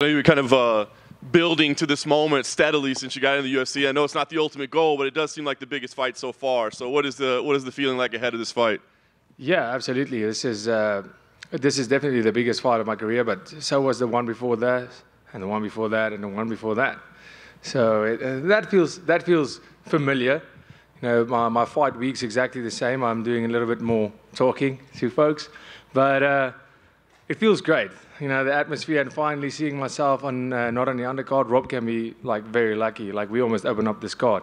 You were kind of building to this moment steadily since you got into the UFC. I know it's not the ultimate goal, but it does seem like the biggest fight so far. So what is the feeling like ahead of this fight? Yeah, absolutely. This is definitely the biggest fight of my career, but so was the one before that, and the one before that, and the one before that. So that feels familiar. You know, my fight week's exactly the same. I'm doing a little bit more talking to folks, but it feels great. You know, the atmosphere and finally seeing myself on not on the undercard. Rob can be like very lucky. Like we almost opened up this card,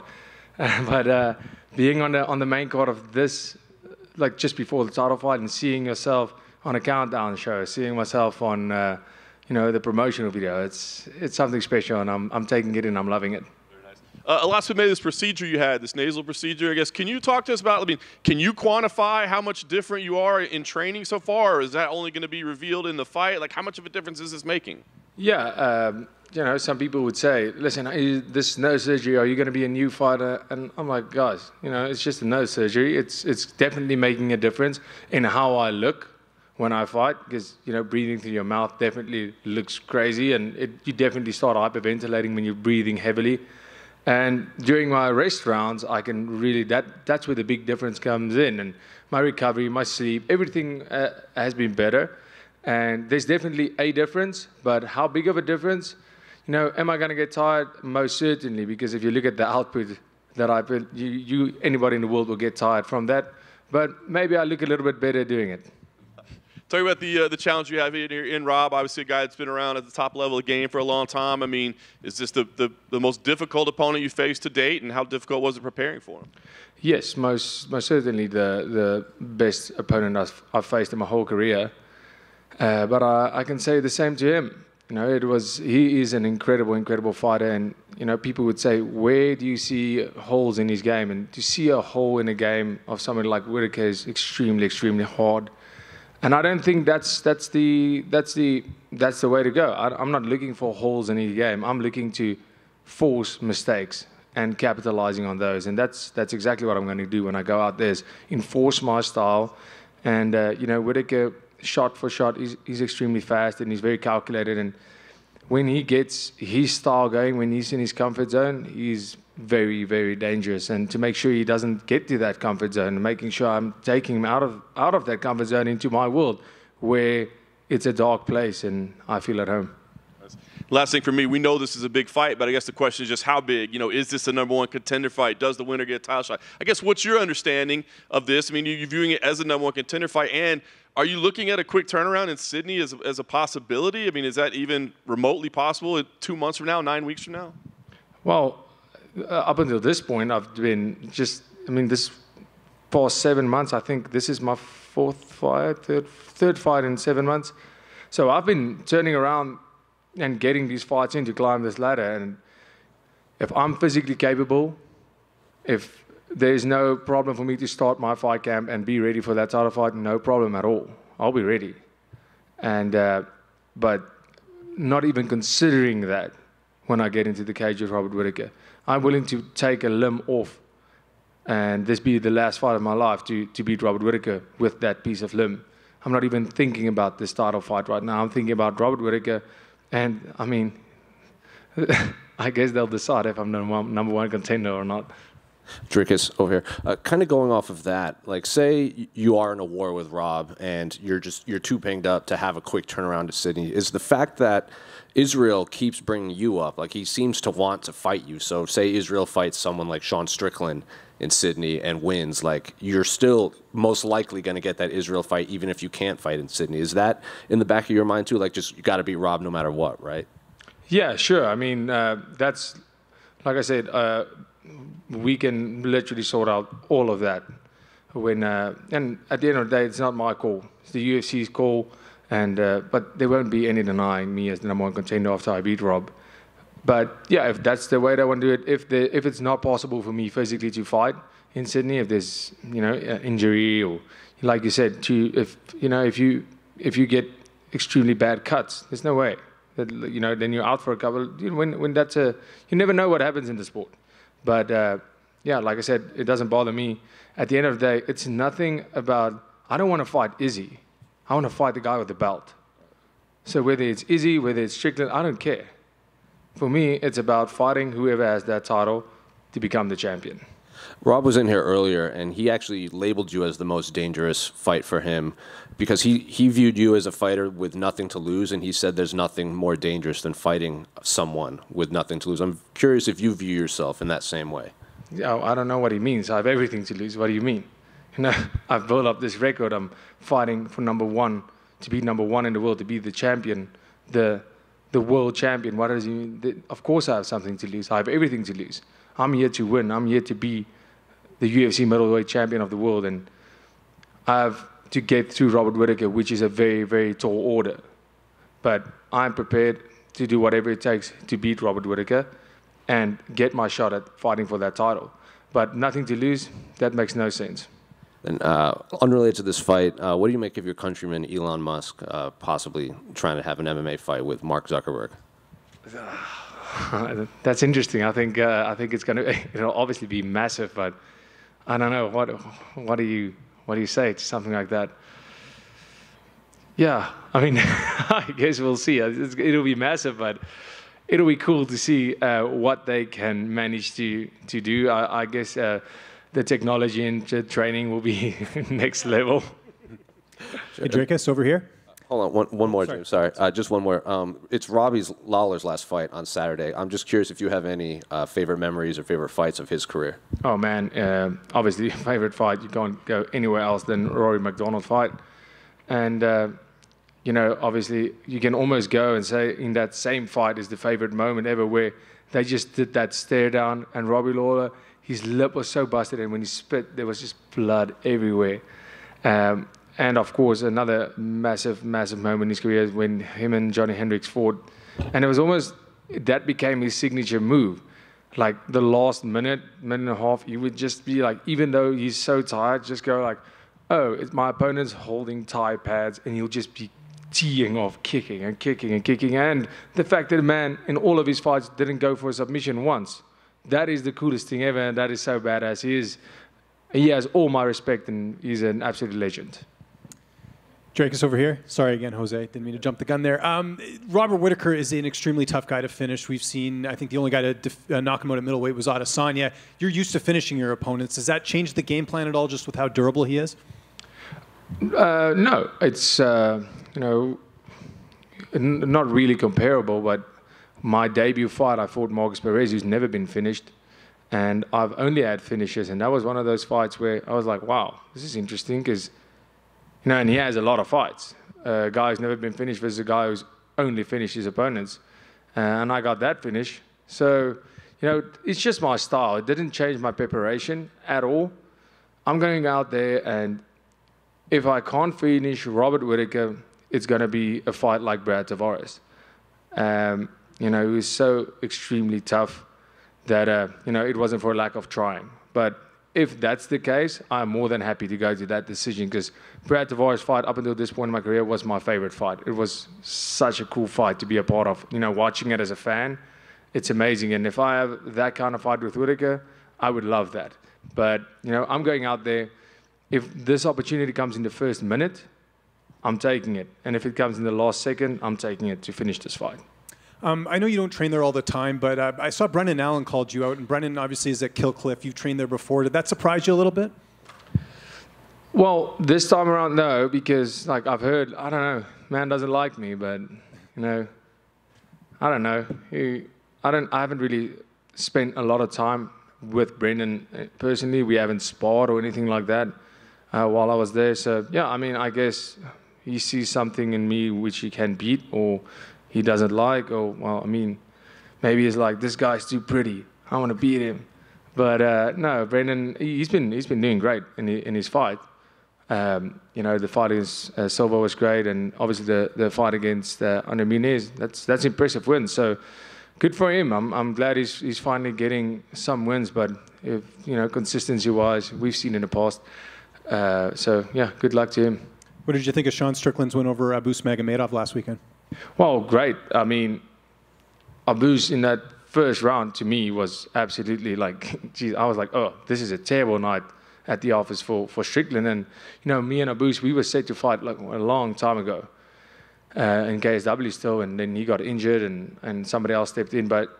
but being on the main card of this, like just before the title fight, and seeing yourself on a countdown show, seeing myself on the promotional video, it's something special, and I'm taking it in. I'm loving it. Alaska made this procedure you had, this nasal procedure, I guess. Can you talk to us about, can you quantify how much different you are in training so far, or is that only going to be revealed in the fight? Like, how much of a difference is this making? Yeah, some people would say, listen, this nose surgery, are you going to be a new fighter? And I'm like, guys, it's just a nose surgery. It's definitely making a difference in how I look when I fight, because, breathing through your mouth definitely looks crazy, and you definitely start hyperventilating when you're breathing heavily. And during my rest rounds, I can really, that's where the big difference comes in. And my recovery, my sleep, everything has been better. And there's definitely a difference, but how big of a difference? Am I going to get tired? Most certainly, because if you look at the output that I put, anybody in the world will get tired from that. But maybe I look a little bit better doing it. Talk about the challenge you have here in Rob. Obviously, a guy that's been around at the top level of the game for a long time. I mean, is this the most difficult opponent you faced to date, and how difficult was it preparing for him? Yes, most certainly the best opponent I've faced in my whole career. But I can say the same to him. He is an incredible fighter, and people would say, where do you see holes in his game? And to see a hole in a game of someone like Whittaker is extremely hard. And I don't think that's the way to go. I'm not looking for holes in any game. I'm looking to force mistakes and capitalizing on those. And that's exactly what I'm going to do when I go out there, is enforce my style. And Whittaker, shot for shot, he's extremely fast and he's very calculated. And when he gets his style going, when he's in his comfort zone, he's very dangerous. And to make sure he doesn't get to that comfort zone, making sure I'm taking him out of that comfort zone into my world, where it's a dark place and I feel at home. Last thing for me, we know this is a big fight, but I guess the question is just how big? Is this a #1 contender fight? Does the winner get a title shot? I guess what's your understanding of this? I mean, you're viewing it as a #1 contender fight, and are you looking at a quick turnaround in Sydney as a possibility? I mean, is that even remotely possible 2 months from now, 9 weeks from now? Well, up until this point, I've been this past 7 months, I think this is my third fight in 7 months. So I've been turning around and getting these fights in to climb this ladder. And if I'm physically capable, if there's no problem for me to start my fight camp and be ready for that title fight, no problem at all. I'll be ready. And but not even considering that when I get into the cage with Robert Whittaker, I'm willing to take a limb off and this be the last fight of my life to beat Robert Whittaker with that piece of limb. I'm not even thinking about this title fight right now. I'm thinking about Robert Whittaker. And, I mean, I guess they'll decide if I'm the #1 contender or not. Dricus, over here. Kind of going off of that, like, say you are in a war with Rob and you're too banged up to have a quick turnaround to Sydney. Is the fact that Israel keeps bringing you up, like he seems to want to fight you. So say Israel fights someone like Sean Strickland in Sydney and wins, like you're still most likely going to get that Israel fight even if you can't fight in Sydney. Is that in the back of your mind too? Like just you got to beat Rob no matter what, right? Yeah, sure. I mean, that's, like I said, we can literally sort out all of that. And at the end of the day, it's not my call. It's the UFC's call. And but there won't be any denying me as the #1 contender after I beat Rob. But yeah, if that's the way they want to do it, if it's not possible for me physically to fight in Sydney, if there's injury or like you said, if you get extremely bad cuts, there's no way that then you're out for a couple. When that's you never know what happens in the sport. But yeah, like I said, it doesn't bother me. At the end of the day, it's nothing about. I don't want to fight Izzy. I want to fight the guy with the belt. So whether it's Izzy, whether it's Strickland, I don't care. For me, it's about fighting whoever has that title to become the champion. Rob was in here earlier, and he actually labeled you as the most dangerous fight for him because he viewed you as a fighter with nothing to lose, and he said there's nothing more dangerous than fighting someone with nothing to lose. I'm curious if you view yourself in that same way. Yeah, I don't know what he means. I have everything to lose. What do you mean? You know, I've built up this record. I'm fighting for number one, to be number one in the world, to be the champion, the world champion. What does he mean? Of course I have something to lose. I have everything to lose. I'm here to win. I'm here to be the UFC middleweight champion of the world, and I have to get through Robert Whittaker, which is a very, very tall order. But I'm prepared to do whatever it takes to beat Robert Whittaker and get my shot at fighting for that title. But nothing to lose, that makes no sense. And unrelated to this fight, what do you make of your countryman Elon Musk possibly trying to have an MMA fight with Mark Zuckerberg? That's interesting. I think it's going to obviously be massive, but I don't know what do you say to something like that? Yeah, I mean, I guess we'll see. It'll be massive, but it'll be cool to see what they can manage to do. I guess the technology and the training will be next level. Hey, Dricus, over here. Hold on, one more, James. Sorry, just one more. It's Robbie Lawler's last fight on Saturday. I'm just curious if you have any favorite memories or favorite fights of his career. Oh man, obviously favorite fight. You can't go anywhere else than Rory McDonald fight, and obviously you can almost go and say in that same fight is the favorite moment ever, where they just did that stare down, and Robbie Lawler, his lip was so busted, and when he spit, there was just blood everywhere. And of course, another massive, massive moment in his career is when him and Johnny Hendricks fought. And it was almost, that became his signature move. Like the last minute and a half, he would just be like, even though he's so tired, just go like, oh, my opponent's holding Thai pads, and he'll just be teeing off, kicking and kicking and kicking. And the fact that the man in all of his fights didn't go for a submission once, that is the coolest thing ever, and that is so badass. He has all my respect, and he's an absolute legend. Dricus over here. Sorry again, Jose. Didn't mean to jump the gun there. Robert Whittaker is an extremely tough guy to finish. We've seen, I think the only guy to knock him out at middleweight was Adesanya. You're used to finishing your opponents. Does that change the game plan at all, just with how durable he is? No, it's, not really comparable, but my debut fight, I fought Marcus Perez, who's never been finished. And I've only had finishes. And that was one of those fights where I was like, wow, this is interesting, because and he has a lot of fights. A guy who's never been finished versus a guy who's only finished his opponents. And I got that finish. So, it's just my style. It didn't change my preparation at all. I'm going out there, and if I can't finish Robert Whittaker, it's going to be a fight like Brad Tavares. Who's so extremely tough that, it wasn't for a lack of trying. But if that's the case, I'm more than happy to go to that decision, because Brad Tavares' fight up until this point in my career was my favorite fight. It was such a cool fight to be a part of. Watching it as a fan, it's amazing. And if I have that kind of fight with Whittaker, I would love that. But, I'm going out there. If this opportunity comes in the first minute, I'm taking it. And if it comes in the last second, I'm taking it to finish this fight. I know you don't train there all the time, but I saw Brendan Allen called you out, and Brendan obviously is at Killcliff. You've trained there before. Did that surprise you a little bit? Well, this time around, no, because I've heard, I don't know, man doesn't like me, but I don't know. I haven't really spent a lot of time with Brendan personally. We haven't sparred or anything like that while I was there. So yeah, I guess he sees something in me which he can beat, or he doesn't like, or, maybe he's like, this guy's too pretty, I want to beat him. But no, Brendan, he's been doing great in his fight. The fight against Silva was great, and obviously the fight against Andre Muniz, that's impressive wins. So good for him. I'm glad he's finally getting some wins, but if consistency-wise, we've seen in the past. So yeah, good luck to him. What did you think of Sean Strickland's win over Abus Magomedov last weekend? Well, great. Abus in that first round to me was absolutely geez, I was like, oh, this is a terrible night at the office for Strickland. And, me and Abus, we were set to fight a long time ago. in KSW still, and then he got injured and somebody else stepped in. But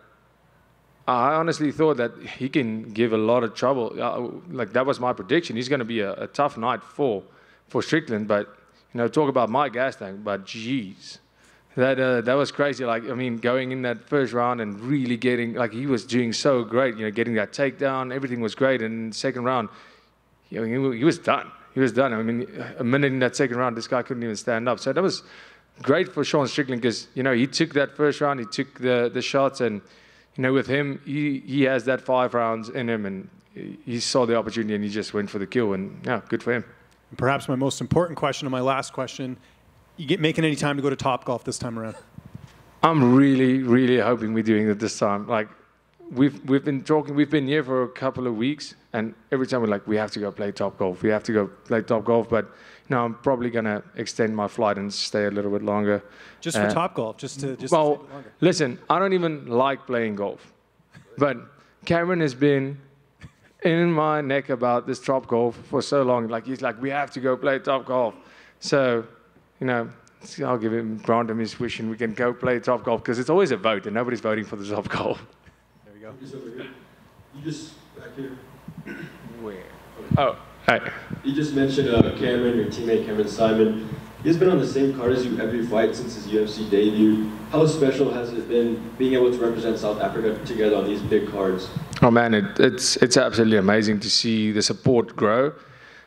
I honestly thought that he can give a lot of trouble. Like, that was my prediction. He's going to be a tough night for Strickland. But, talk about my gas tank. But, geez, that was crazy. Like, I mean, going in that first round and really getting, like, he was doing so great, getting that takedown. Everything was great. And in the second round, he was done. He was done. I mean, a minute in that second round, this guy couldn't even stand up. So that was great for Sean Strickland because, he took that first round. He took the shots and, with him, he has that 5 rounds in him, and he saw the opportunity and he just went for the kill, and yeah, good for him. Perhaps my most important question and my last question, you making any time to go to Topgolf this time around? I'm really, really hoping we're doing it this time. Like, we've been talking, we've been here for a couple of weeks, and every time we're like, we have to go play Topgolf. We have to go play Topgolf, but I'm probably going to extend my flight and stay a little bit longer. Just for Topgolf, just to stay well, a bit longer. Listen, I don't even like playing golf, but Cameron has been in my neck about this Topgolf for so long. Like, he's like, we have to go play Topgolf. So, I'll grant him his wish, and we can go play Topgolf because it's always a vote, and nobody's voting for the Topgolf. There we go. You just back here. Where? Oh, hey. You just mentioned Cameron, your teammate Cameron Simon. He's been on the same card as you every fight since his UFC debut. How special has it been being able to represent South Africa together on these big cards? Oh man, it's absolutely amazing to see the support grow.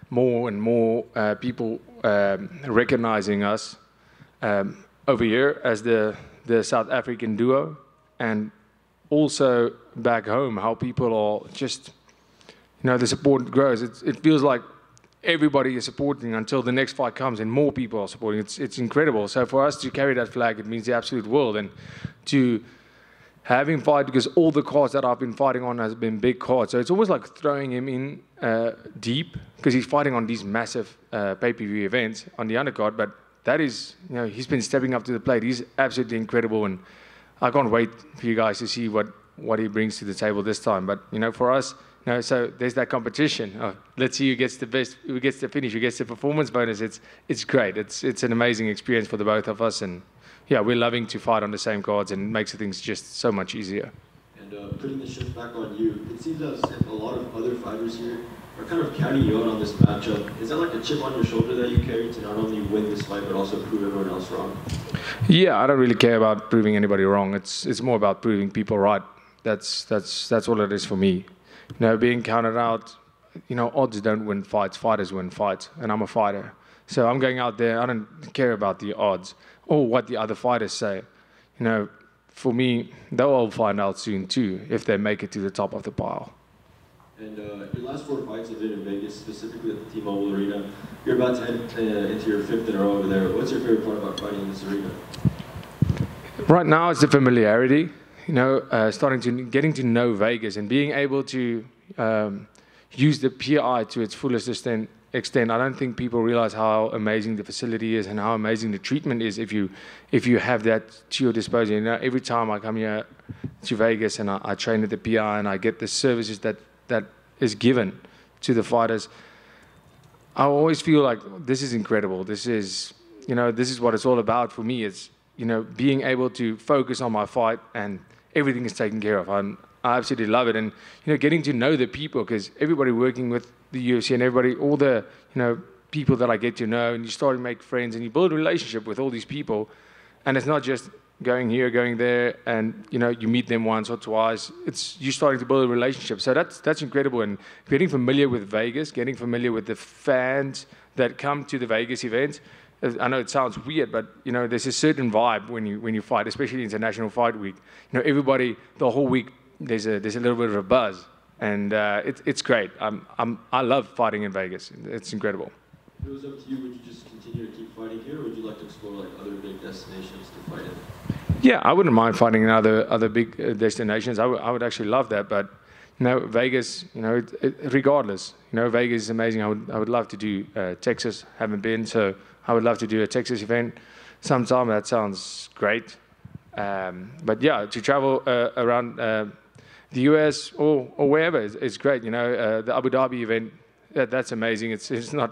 More and more people recognizing us over here as the South African duo, and also back home, how people are just, the support grows. It feels like everybody is supporting until the next fight comes and more people are supporting. It's incredible. So for us to carry that flag, it means the absolute world. And to have him fight, because all the cards that I've been fighting on has been big cards. So it's almost like throwing him in deep, because he's fighting on these massive pay-per-view events on the undercard. But that is, he's been stepping up to the plate. He's absolutely incredible. And I can't wait for you guys to see what he brings to the table this time. But, for us, so there's that competition. Let's see who gets the best, who gets the finish, who gets the performance bonus. It's great. It's an amazing experience for the both of us, and yeah, we're loving to fight on the same cards, and it makes things just so much easier. And putting the shift back on you, it seems as if a lot of other fighters here are kind of counting you out on this matchup. Is that like a chip on your shoulder that you carry to not only win this fight but also prove everyone else wrong? Yeah, I don't really care about proving anybody wrong. It's more about proving people right. That's all it is for me. Being counted out, odds don't win fights, fighters win fights, and I'm a fighter. So I'm going out there, I don't care about the odds or what the other fighters say. For me, they'll all find out soon too, if they make it to the top of the pile. And your last 4 fights have been in Vegas, specifically at the T-Mobile Arena. You're about to head into your 5th in a row over there. What's your favorite part about fighting in this arena? Right now, it's the familiarity. Getting to know Vegas and being able to use the PI to its fullest extent. I don't think people realize how amazing the facility is and how amazing the treatment is if you have that to your disposal. Every time I come here to Vegas and I train at the PI and I get the services that is given to the fighters, I always feel like this is incredible. This is what it's all about for me. It's being able to focus on my fight and everything is taken care of. I absolutely love it. And, getting to know the people, because everybody working with the UFC and everybody, all the, people that I get to know, and you start to make friends and you build a relationship with all these people. And it's not just going here, going there, and, you meet them once or twice. It's you starting to build a relationship. So that's incredible. And getting familiar with Vegas, getting familiar with the fans that come to the Vegas events. I know it sounds weird, but there's a certain vibe when you fight, especially International Fight Week. Everybody, the whole week, there's a little bit of a buzz, and it's great. I love fighting in Vegas. It's incredible. If it was up to you, would you just continue to keep fighting here, or would you like to explore like other big destinations to fight in? Yeah, I wouldn't mind fighting in other big destinations. I would actually love that, but Vegas, regardless, Vegas is amazing. I would love to do Texas. Haven't been, so I would love to do a Texas event sometime. That sounds great. But yeah, to travel around the US or wherever is great. The Abu Dhabi event that's amazing. It's not,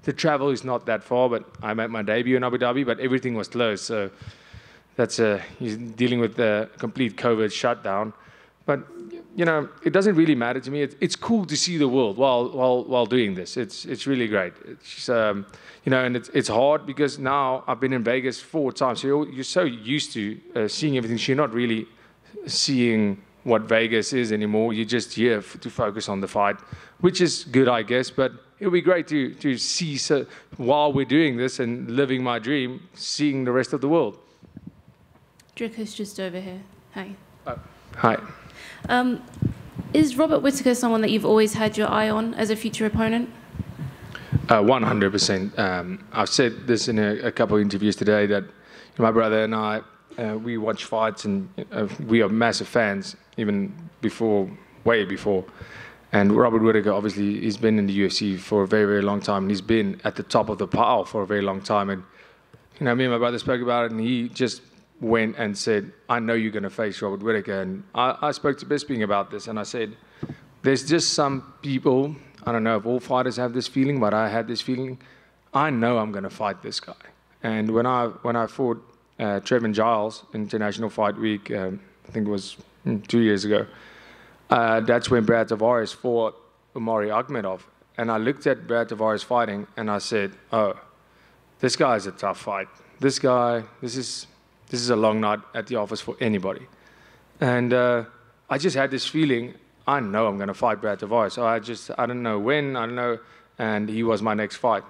the travel is not that far, but I made my debut in Abu Dhabi, but everything was closed. So that's he's dealing with the complete COVID shutdown. But you know, it doesn't really matter to me. It's cool to see the world while doing this. It's really great. It's you know, and it's hard because now I've been in Vegas 4 times. So you're so used to seeing everything. So you're not really seeing what Vegas is anymore. You're just here to focus on the fight, which is good, I guess. But it'll be great to see, so while we're doing this and living my dream, seeing the rest of the world. Dricus just over here. Hi. Hi. Is Robert Whittaker someone that you've always had your eye on as a future opponent? 100%. I've said this in a couple of interviews today that my brother and I, we watch fights and we are massive fans, even before, way before. And Robert Whittaker, obviously, he's been in the UFC for a very, very long time. And he's been at the top of the pile for a very long time. And, you know, me and my brother spoke about it, and he just went and said, I know you're going to face Robert Whittaker. And I spoke to Bisping about this, and I said, there's just some people, I don't know if all fighters have this feeling, but I had this feeling, I know I'm going to fight this guy. And when I fought Trevin Giles International Fight Week, I think it was 2 years ago, that's when Brad Tavares fought Umari Akhmedov. And I looked at Brad Tavares fighting, and I said, oh, this guy is a tough fight. This guy, this is a long night at the office for anybody. And I just had this feeling, I know I'm going to fight Brad Tavares. So I don't know when, I don't know, and he was my next fight.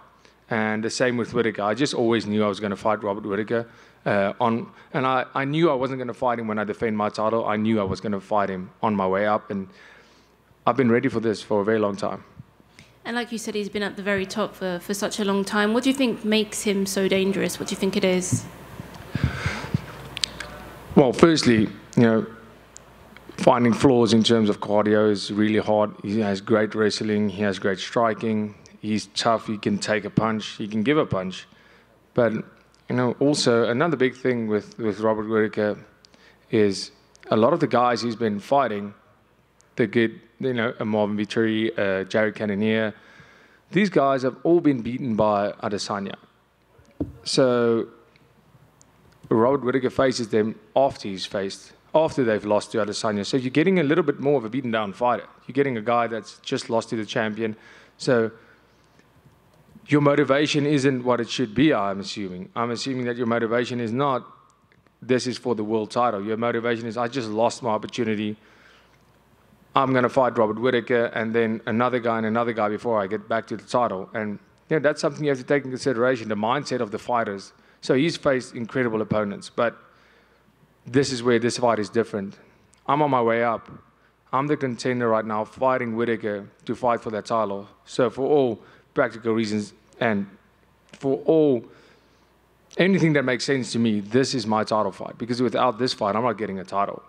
And the same with Whittaker. I just always knew I was going to fight Robert Whittaker. And I knew I wasn't going to fight him when I defend my title. I knew I was going to fight him on my way up. And I've been ready for this for a very long time. And like you said, he's been at the very top for such a long time. What do you think makes him so dangerous? What do you think it is? Well, firstly, you know, finding flaws in terms of cardio is really hard. He has great wrestling. He has great striking. He's tough. He can take a punch. He can give a punch. But, you know, also another big thing with Robert Whittaker is a lot of the guys he's been fighting, the good, you know, Marvin Vittori, Jared Cannonier, these guys have all been beaten by Adesanya. So Robert Whittaker faces them after they've lost to Adesanya. So you're getting a little bit more of a beaten down fighter. You're getting a guy that's just lost to the champion. So your motivation isn't what it should be, I'm assuming. I'm assuming that your motivation is not, this is for the world title. Your motivation is, I just lost my opportunity. I'm going to fight Robert Whittaker and then another guy before I get back to the title. And you know, that's something you have to take into consideration, the mindset of the fighters. So he's faced incredible opponents, but this is where this fight is different. I'm on my way up. I'm the contender right now, fighting Whittaker to fight for that title. So for all practical reasons and for anything that makes sense to me, this is my title fight. Because without this fight, I'm not getting a title.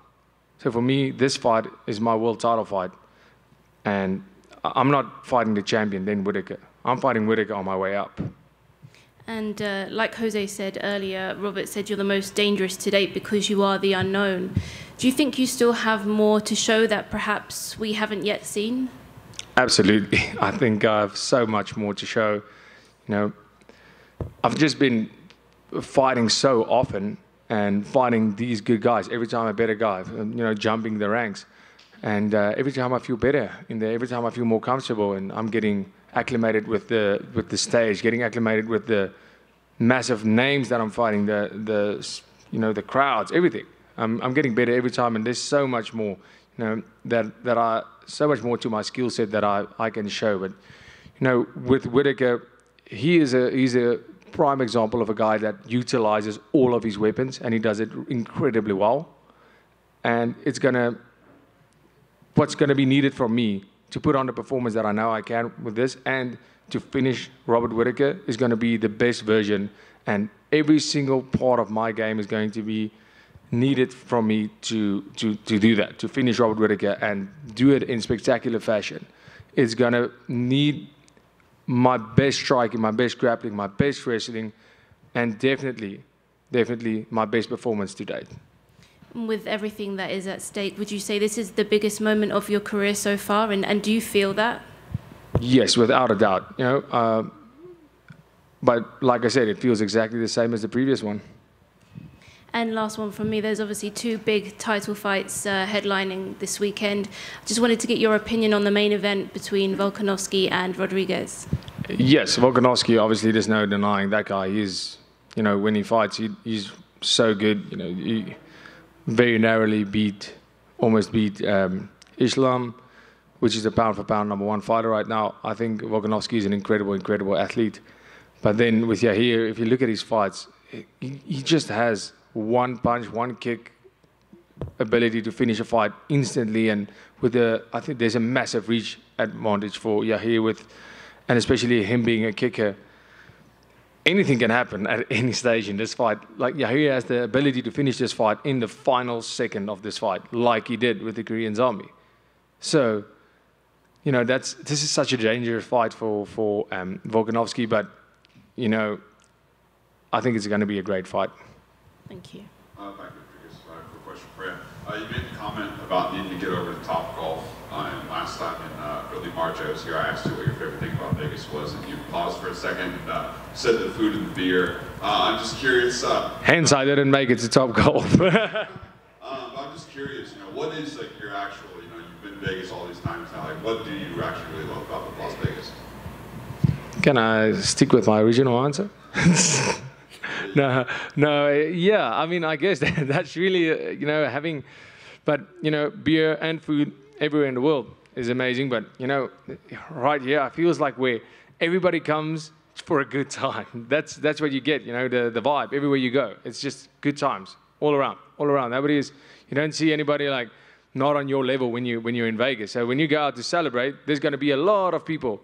So for me, this fight is my world title fight. And I'm not fighting the champion, then Whittaker. I'm fighting Whittaker on my way up. And like Jose said earlier, Robert said you're the most dangerous to date because you are the unknown. Do you think you still have more to show that perhaps we haven't yet seen? Absolutely. I think I have so much more to show. You know, I've just been fighting so often and fighting these good guys. Every time a better guy, you know, jumping the ranks. And every time I feel better in there, every time I feel more comfortable, and I'm getting acclimated with the stage, getting acclimated with the massive names that I'm fighting, the crowds, everything. I'm getting better every time, and there's so much more, you know, so much more to my skill set that I can show. But you know, with Whittaker, he's a prime example of a guy that utilizes all of his weapons, and he does it incredibly well. And what's gonna be needed from me to put on the performance that I know I can with this and to finish Robert Whittaker is going to be the best version, and every single part of my game is going to be needed from me to do that, to finish Robert Whittaker and do it in spectacular fashion. It's going to need my best striking, my best grappling, my best wrestling, and definitely my best performance to date. With everything that is at stake, would you say this is the biggest moment of your career so far, and do you feel that? Yes, without a doubt. But like I said, it feels exactly the same as the previous one. And last one from me, there's obviously 2 big title fights headlining this weekend. Just wanted to get your opinion on the main event between Volkanovski and Rodriguez. Yes, Volkanovski, obviously there's no denying that guy. He's, when he fights, he's so good. He very narrowly almost beat Islam, which is a pound-for-pound #1 fighter right now. I think Volkanovski is an incredible athlete. But then with Yair, if you look at his fights, he just has one punch, one kick ability to finish a fight instantly. And I think there's a massive reach advantage for Yair and especially him being a kicker. Anything can happen at any stage in this fight. Like Yair has the ability to finish this fight in the final second of this fight, like he did with the Korean Zombie. So, this is such a dangerous fight for Volkanovski, but I think it's going to be a great fight. Thank you. Thank you, Dricus. Quick question for you. You made a comment about needing to get over to Top Golf. And last time in early March I was here, I asked you what your favorite thing about Vegas was, and you paused for a second and said the food and the beer. I'm just curious. Hence, I didn't make it to Top Golf. I'm just curious, what is your actual, you've been to Vegas all these times now, what do you actually really love about Las Vegas? Can I stick with my original answer? No, yeah, I mean, I guess that's really, having, but, beer and food everywhere in the world is amazing, but, right here, it feels like where everybody comes for a good time. That's what you get, the vibe everywhere you go. It's just good times all around. You don't see anybody like not on your level when you're in Vegas. So when you go out to celebrate, there's going to be a lot of people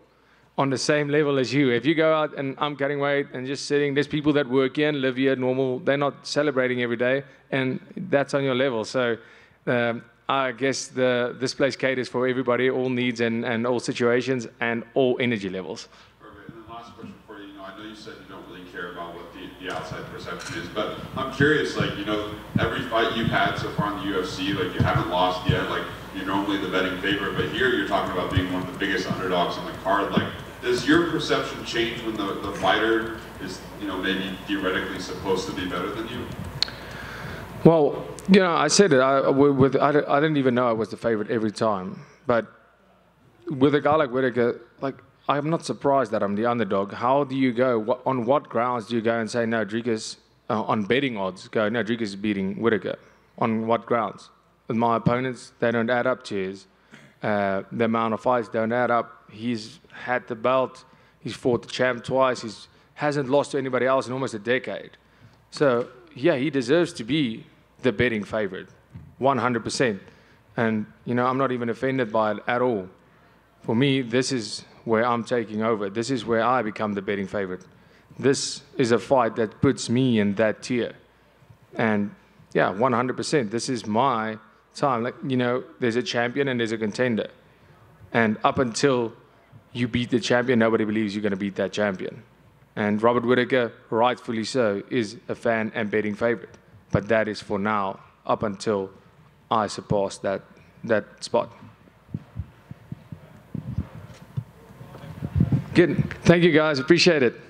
on the same level as you. If you go out and I'm cutting weight and just sitting, there's people that work here and live here normal. They're not celebrating every day, and that's on your level. So I guess this place caters for everybody, all needs and all situations and all energy levels. Perfect. And then last question for you. I know you said you don't really care about what the outside perception is, but I'm curious, every fight you've had so far in the UFC, you haven't lost yet, you're normally the betting favorite, but here you're talking about being one of the biggest underdogs on the card. Does your perception change when the fighter is, maybe theoretically supposed to be better than you? Well, I said it. I didn't even know I was the favorite every time. But with a guy like Whittaker, I'm not surprised that I'm the underdog. How do you go? On what grounds do you go and say, no, Dricus, on betting odds, go, no, Dricus is beating Whittaker? On what grounds? With my opponents, they don't add up to his. The amount of fights don't add up. He's had the belt. He's fought the champ twice. He hasn't lost to anybody else in almost a decade. So, yeah, he deserves to be the betting favorite, 100%. And, I'm not even offended by it at all. For me, this is where I'm taking over. This is where I become the betting favorite. This is a fight that puts me in that tier. And, yeah, 100%. This is my time. There's a champion and there's a contender. And up until you beat the champion, nobody believes you're going to beat that champion. And Robert Whittaker, rightfully so, is a fan and betting favorite. But that is for now, up until I surpass that spot. Good. Thank you, guys. Appreciate it.